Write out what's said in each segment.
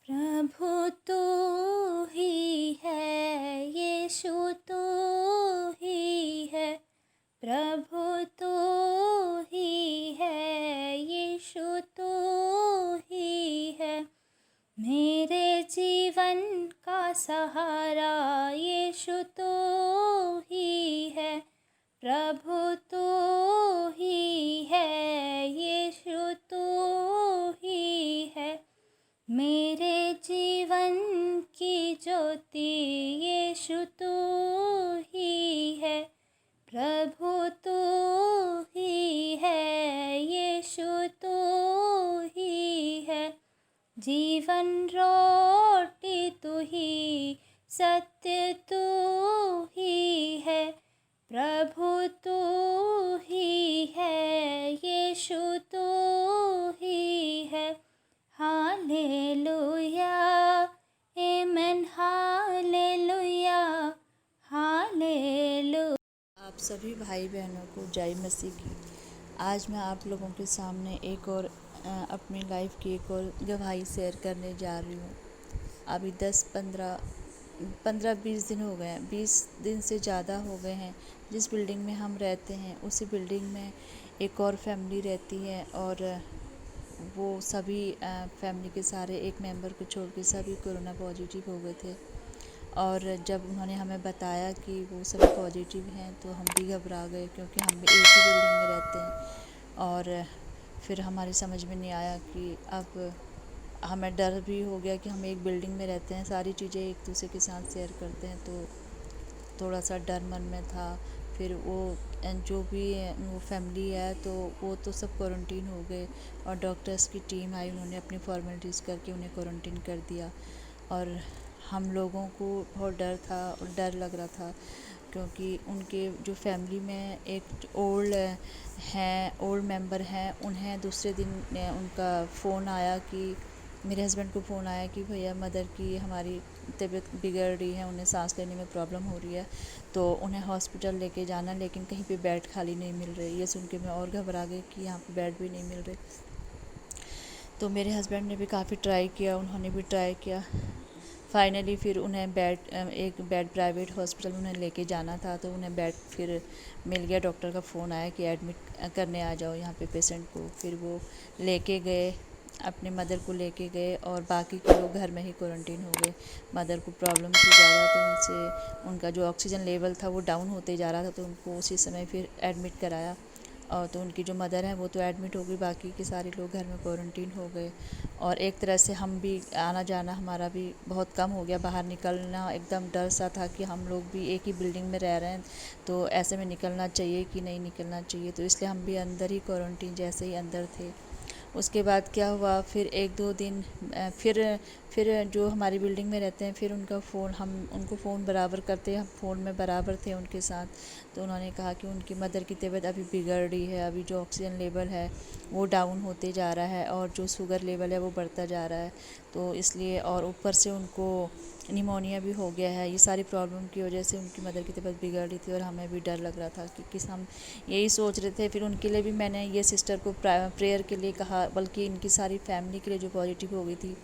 प्रभु तू ही है, यीशु तू ही है। प्रभु तू ही है, यीशु तू ही है। मेरे जीवन का सहारा यीशु तू ही है। प्रभु तू ही है, यीशु तू ही है। मेरे जीवन की ज्योति यीशु तू ही है। प्रभु तू ही है, यीशु तू ही है। जीवन रोटी तू ही, सत्य तू ही है। प्रभु तू ही है, यीशु तू ही है। हालेलुया, आमेन, हालेलुया, हालेलुया। आप सभी भाई बहनों को जय मसीह की। आज मैं आप लोगों के सामने एक और अपनी लाइफ की एक और गवाही शेयर करने जा रही हूँ। अभी 10-15-20 दिन हो गए हैं, 20 दिन से ज़्यादा हो गए हैं। जिस बिल्डिंग में हम रहते हैं उसी बिल्डिंग में एक और फैमिली रहती है और वो सभी फैमिली के सारे एक मेंबर को छोड़ के सभी कोरोना पॉजिटिव हो गए थे। और जब उन्होंने हमें बताया कि वो सभी पॉजिटिव हैं तो हम भी घबरा गए, क्योंकि हम भी एक ही बिल्डिंग में रहते हैं। और फिर हमारी समझ में नहीं आया कि अब हमें डर भी हो गया कि हम एक बिल्डिंग में रहते हैं, सारी चीज़ें एक दूसरे के साथ शेयर करते हैं, तो थोड़ा सा डर मन में था। फिर वो जो भी वो फैमिली है तो वो तो सब क्वारंटीन हो गए और डॉक्टर्स की टीम आई, उन्होंने अपनी फॉर्मेलिटीज़ करके उन्हें क्वारंटीन कर दिया। और हम लोगों को बहुत डर था और डर लग रहा था, क्योंकि उनके जो फैमिली में एक ओल्ड मेंबर हैं, उन्हें दूसरे दिन उनका फ़ोन आया कि मेरे हस्बैंड को फ़ोन आया कि भैया मदर की हमारी तबीयत बिगड़ रही है, उन्हें सांस लेने में प्रॉब्लम हो रही है, तो उन्हें हॉस्पिटल लेके जाना, लेकिन कहीं पे बेड खाली नहीं मिल रही। ये सुन के मैं और घबरा गई कि यहाँ पे बेड भी नहीं मिल रहे। तो मेरे हस्बैंड ने भी काफ़ी ट्राई किया, उन्होंने भी ट्राई किया। फाइनली फिर उन्हें एक बेड प्राइवेट हॉस्पिटल उन्हें लेके जाना था, तो उन्हें बेड फिर मिल गया। डॉक्टर का फ़ोन आया कि एडमिट करने आ जाओ यहाँ पे पेशेंट को। फिर वो लेके गए, अपने मदर को लेके गए और बाकी के लोग घर में ही क्वारंटीन हो गए। मदर को प्रॉब्लम थी ज़्यादा, तो उनसे उनका जो ऑक्सीजन लेवल था वो डाउन होते जा रहा था, तो उनको उसी समय फिर एडमिट कराया। और तो उनकी जो मदर है वो तो एडमिट हो गई, बाकी के सारे लोग घर में क्वारंटीन हो गए। और एक तरह से हम भी आना जाना हमारा भी बहुत कम हो गया, बाहर निकलना एकदम डर सा था कि हम लोग भी एक ही बिल्डिंग में रह रहे हैं, तो ऐसे में निकलना चाहिए कि नहीं निकलना चाहिए। तो इसलिए हम भी अंदर ही क्वारंटीन जैसे ही अंदर थे। उसके बाद क्या हुआ, फिर 1-2 दिन फिर जो हमारी बिल्डिंग में रहते हैं, फिर हम उनको फ़ोन बराबर करते, हम फ़ोन में बराबर थे उनके साथ। तो उन्होंने कहा कि उनकी मदर की तबीयत अभी बिगड़ रही है, अभी जो ऑक्सीजन लेवल है वो डाउन होते जा रहा है और जो शुगर लेवल है वो बढ़ता जा रहा है, तो इसलिए और ऊपर से उनको निमोनिया भी हो गया है। ये सारी प्रॉब्लम की वजह से उनकी मदर की तबीयत बिगड़ रही थी और हमें भी डर लग रहा था, क्योंकि हम यही सोच रहे थे। फिर उनके लिए भी मैंने ये सिस्टर को प्रेयर के लिए कहा, बल्कि इनकी सारी फैमिली के लिए जो पॉजिटिव हो गई थी,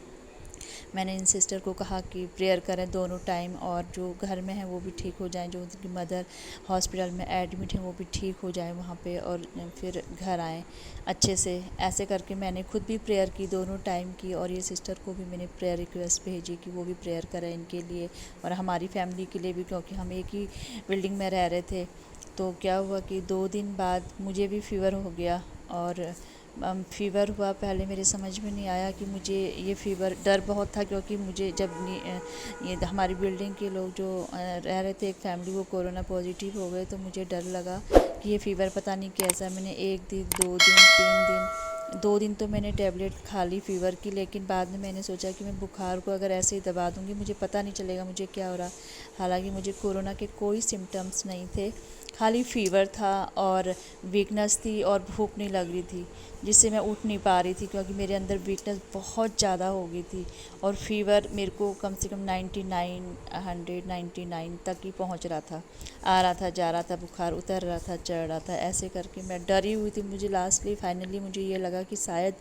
मैंने इन सिस्टर को कहा कि प्रेयर करें दोनों टाइम, और जो घर में है वो भी ठीक हो जाएं, जो उनकी मदर हॉस्पिटल में एडमिट है वो भी ठीक हो जाए वहाँ पे, और फिर घर आएँ अच्छे से। ऐसे करके मैंने खुद भी प्रेयर की दोनों टाइम की, और ये सिस्टर को भी मैंने प्रेयर रिक्वेस्ट भेजी कि वो भी प्रेयर करें इनके लिए और हमारी फैमिली के लिए भी, क्योंकि हम एक ही बिल्डिंग में रह रहे थे। तो क्या हुआ कि 2 दिन बाद मुझे भी फ़ीवर हो गया। और फ़ीवर हुआ, पहले मेरे समझ में नहीं आया कि मुझे ये फ़ीवर, डर बहुत था, क्योंकि मुझे जब ये हमारी बिल्डिंग के लोग जो रह रहे थे एक फैमिली, वो कोरोना पॉजिटिव हो गए, तो मुझे डर लगा कि ये फ़ीवर पता नहीं कैसा। मैंने 1 दिन, 2 दिन, 3 दिन, 2 दिन तो मैंने टैबलेट खा ली फ़ीवर की, लेकिन बाद में मैंने सोचा कि मैं बुखार को अगर ऐसे ही दबा दूँगी मुझे पता नहीं चलेगा मुझे क्या हो रहा। हालांकि मुझे कोरोना के कोई सिम्टम्स नहीं थे, खाली फ़ीवर था और वीकनेस थी और भूख नहीं लग रही थी, जिससे मैं उठ नहीं पा रही थी क्योंकि मेरे अंदर वीकनेस बहुत ज़्यादा हो गई थी। और फ़ीवर मेरे को कम से कम 99 तक ही पहुंच रहा था, आ रहा था जा रहा था, बुखार उतर रहा था चढ़ रहा था, ऐसे करके मैं डरी हुई थी। मुझे लास्टली फाइनली मुझे ये लगा कि शायद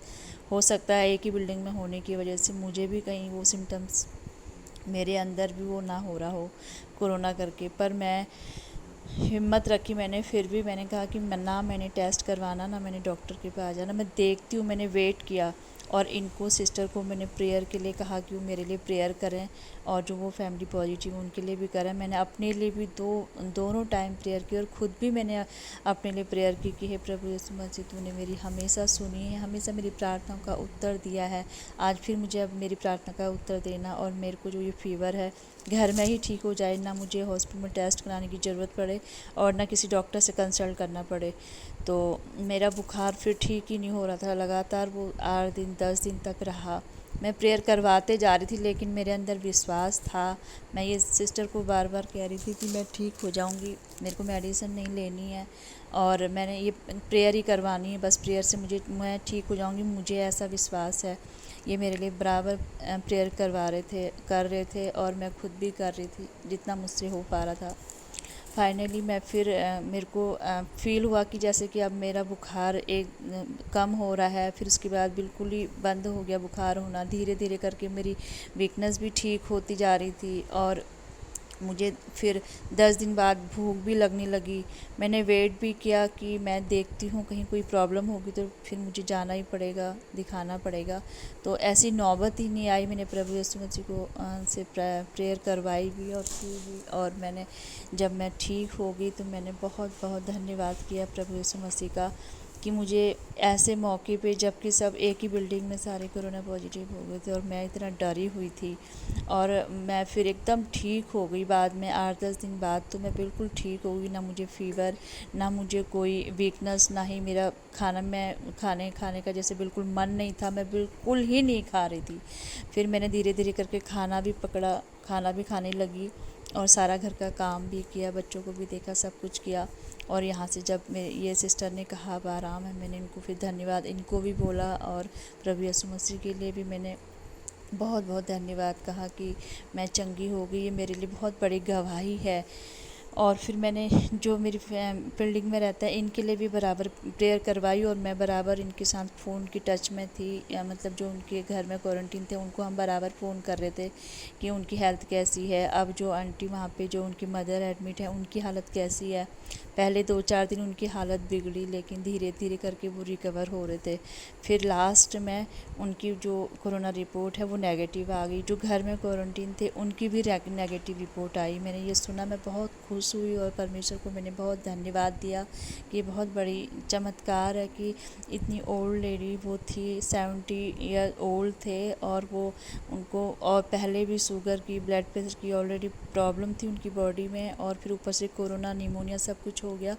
हो सकता है एक ही बिल्डिंग में होने की वजह से मुझे भी कहीं वो सिम्टम्स मेरे अंदर भी वो ना हो रहा हो कोरोना करके। पर मैं हिम्मत रखी, मैंने फिर भी मैंने कहा कि ना मैंने टेस्ट करवाना, ना मैंने डॉक्टर के पास जाना, मैं देखती हूँ। मैंने वेट किया और इनको सिस्टर को मैंने प्रेयर के लिए कहा कि वो मेरे लिए प्रेयर करें और जो वो फैमिली पॉजिटिव उनके लिए भी करें। मैंने अपने लिए भी दोनों टाइम प्रेयर की और ख़ुद भी मैंने अपने लिए प्रेयर की कि हे प्रभु यीशु मसीह, तूने मेरी हमेशा सुनी है, हमेशा मेरी प्रार्थनाओं का उत्तर दिया है। आज फिर मुझे अब मेरी प्रार्थना का उत्तर देना और मेरे को जो ये फ़ीवर है घर में ही ठीक हो जाए, ना मुझे हॉस्पिटल में टेस्ट कराने की ज़रूरत पड़े और ना किसी डॉक्टर से कंसल्ट करना पड़े। तो मेरा बुखार फिर ठीक ही नहीं हो रहा था, लगातार वो 8 दिन 10 दिन तक रहा। मैं प्रेयर करवाते जा रही थी लेकिन मेरे अंदर विश्वास था। मैं ये सिस्टर को बार बार कह रही थी कि मैं ठीक हो जाऊंगी, मेरे को मेडिसिन नहीं लेनी है और मैंने ये प्रेयर ही करवानी है, बस प्रेयर से मैं ठीक हो जाऊंगी, मुझे ऐसा विश्वास है। ये मेरे लिए बराबर प्रेयर कर रहे थे और मैं खुद भी कर रही थी जितना मुझसे हो पा रहा था। फाइनली मैं फिर मेरे को फ़ील हुआ कि जैसे कि अब मेरा बुखार कम हो रहा है। फिर उसके बाद बिल्कुल ही बंद हो गया बुखार होना, धीरे धीरे करके मेरी वीकनेस भी ठीक होती जा रही थी और मुझे फिर 10 दिन बाद भूख भी लगने लगी। मैंने वेट भी किया कि मैं देखती हूँ कहीं कोई प्रॉब्लम होगी तो फिर मुझे जाना ही पड़ेगा, दिखाना पड़ेगा। तो ऐसी नौबत ही नहीं आई। मैंने प्रभु यीशु मसीह को से प्रेयर करवाई भी और की भी और मैंने जब मैं ठीक हो गई तो मैंने बहुत बहुत धन्यवाद किया प्रभु यीशु मसीह का कि मुझे ऐसे मौके पे, जबकि सब एक ही बिल्डिंग में सारे कोरोना पॉजिटिव हो गए थे और मैं इतना डरी हुई थी और मैं फिर एकदम ठीक हो गई। बाद में 8-10 दिन बाद तो मैं बिल्कुल ठीक हो गई, ना मुझे फ़ीवर, ना मुझे कोई वीकनेस, ना ही मेरा खाने का जैसे बिल्कुल मन नहीं था, मैं बिल्कुल ही नहीं खा रही थी। फिर मैंने धीरे धीरे करके खाना भी पकड़ा, खाना भी खाने लगी और सारा घर का काम भी किया, बच्चों को भी देखा, सब कुछ किया। और यहाँ से जब ये सिस्टर ने कहा अब आराम है, मैंने इनको फिर धन्यवाद इनको भी बोला और प्रभु यीशु मसीह के लिए भी मैंने बहुत बहुत धन्यवाद कहा कि मैं चंगी हो गई। ये मेरे लिए बहुत बड़ी गवाही है। और फिर मैंने जो मेरी बिल्डिंग में रहता है इनके लिए भी बराबर प्रेयर करवाई और मैं बराबर इनके साथ फ़ोन की टच में थी, या मतलब जो उनके घर में क्वारंटीन थे उनको हम बराबर फ़ोन कर रहे थे कि उनकी हेल्थ कैसी है। अब जो आंटी वहाँ पे जो उनकी मदर एडमिट है उनकी हालत कैसी है। पहले 2-4 दिन उनकी हालत बिगड़ी लेकिन धीरे धीरे करके वो रिकवर हो रहे थे। फिर लास्ट में उनकी जो कोरोना रिपोर्ट है वो नेगेटिव आ गई। जो घर में क्वारंटीन थे उनकी भी नेगेटिव रिपोर्ट आई। मैंने ये सुना, मैं बहुत खुश हुई और परमेश्वर को मैंने बहुत धन्यवाद दिया कि बहुत बड़ी चमत्कार है कि इतनी ओल्ड लेडी वो थी, 70 ईयर ओल्ड थे और वो उनको और पहले भी शुगर की, ब्लड प्रेशर की ऑलरेडी प्रॉब्लम थी उनकी बॉडी में और फिर ऊपर से कोरोना, निमोनिया सब कुछ हो गया।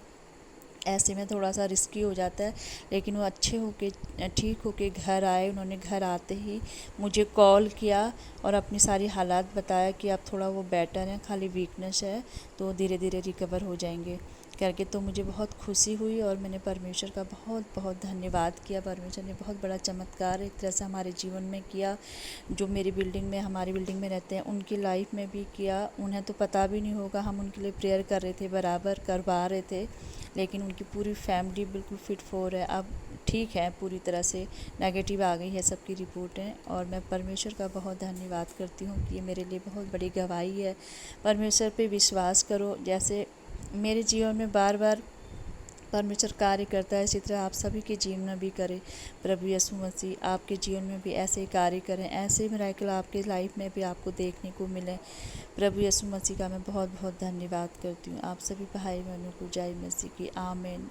ऐसे में थोड़ा सा रिस्की हो जाता है लेकिन वो अच्छे होके ठीक होके घर आए। उन्होंने घर आते ही मुझे कॉल किया और अपनी सारी हालात बताया कि अब थोड़ा वो बेटर है, खाली वीकनेस है तो धीरे धीरे रिकवर हो जाएंगे करके। तो मुझे बहुत खुशी हुई और मैंने परमेश्वर का बहुत बहुत धन्यवाद किया। परमेश्वर ने बहुत बड़ा चमत्कार एक तरह से हमारे जीवन में किया। जो मेरी बिल्डिंग में, हमारी बिल्डिंग में रहते हैं उनकी लाइफ में भी किया। उन्हें तो पता भी नहीं होगा, हम उनके लिए प्रेयर कर रहे थे, बराबर करवा रहे थे, लेकिन उनकी पूरी फैमिली बिल्कुल फिट फोर है, अब ठीक है, पूरी तरह से नेगेटिव आ गई है सबकी रिपोर्टें। और मैं परमेश्वर का बहुत धन्यवाद करती हूँ कि ये मेरे लिए बहुत बड़ी गवाही है। परमेश्वर पे विश्वास करो, जैसे मेरे जीवन में बार बार परमेश्वर कार्य करता है, इसी तरह आप सभी के जीवन में भी करे। प्रभु यीशु मसीह आपके जीवन में भी ऐसे ही कार्य करें, ऐसे मिरेकल आपके लाइफ में भी आपको देखने को मिले। प्रभु यीशु मसीह का मैं बहुत बहुत धन्यवाद करती हूँ। आप सभी भाई बहनों को जय मसीह की आमीन।